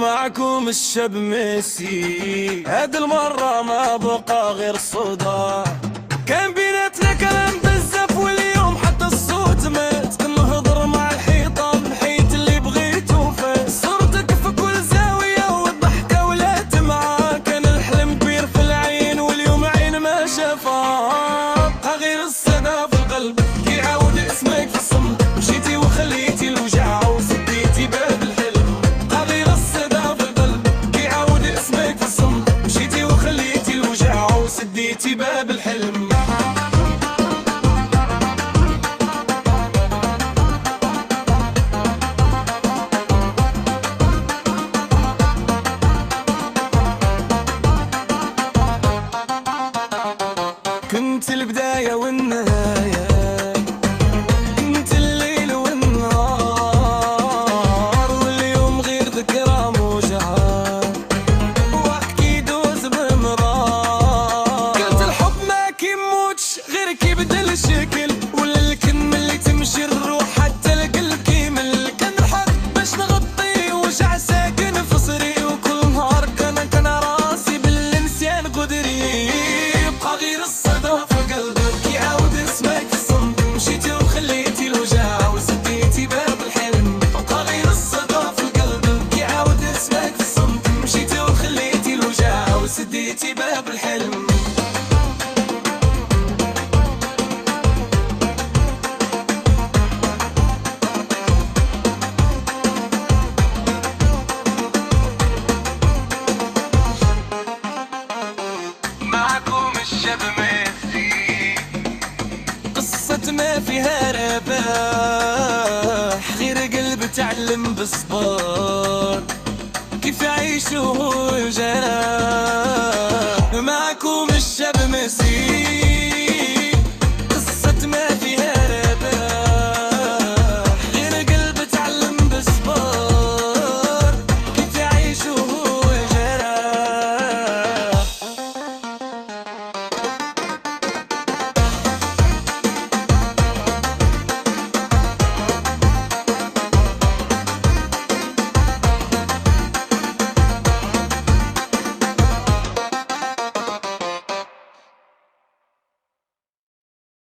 معكم الشاب ميسي، هاد المرة ما بقى غير صداع. كان بيناتنا كلام بزاف واليوم حتى الصوت مات. كنهضر مع الحيطان حيت اللي بغيتو فات. صورتك في كل زاوية والضحكة ولات معاه. كان الحلم كبير في العين واليوم عين ما شافها. بقى غير الصدى في القلب كيعاود اسمك في الصمت. مشيتي وخليتي الوجع وسديتي باب الحلم. بقى غير الصدى في القلب كيعاود اسمك في الصمت. مشيتي وخليتي الوجع وسديتي باب الحلم. كنت البداية والنهاية، كنت الليل والنهار، واليوم غير ذكرى موجعة وحكي يدوز بمرار. قلت الحب ما كيموتش غير كيبدل الشكل، ولا الكلمة اللي تمشي الروح حتى القلب كيمل. كان الحق باش نغطي وجع ساكن في صدري، وكل نهار كان راسي بالنسيان قدري. بقى غير الصدى في قلبك كيعاود اسمك في الصمت. مشيتي وخليتي الوجع وسديتي باب الحلم. بقى غير الصدى في قلبك كيعاود اسمك في الصمت. مشيتي وخليتي الوجع وسديتي باب الحلم. معكم الشاب ميسي، قصة ما فيها رباح غير قلب تعلم بالصبر كيف يعيش وهو جناح. معكم الشاب ميسي.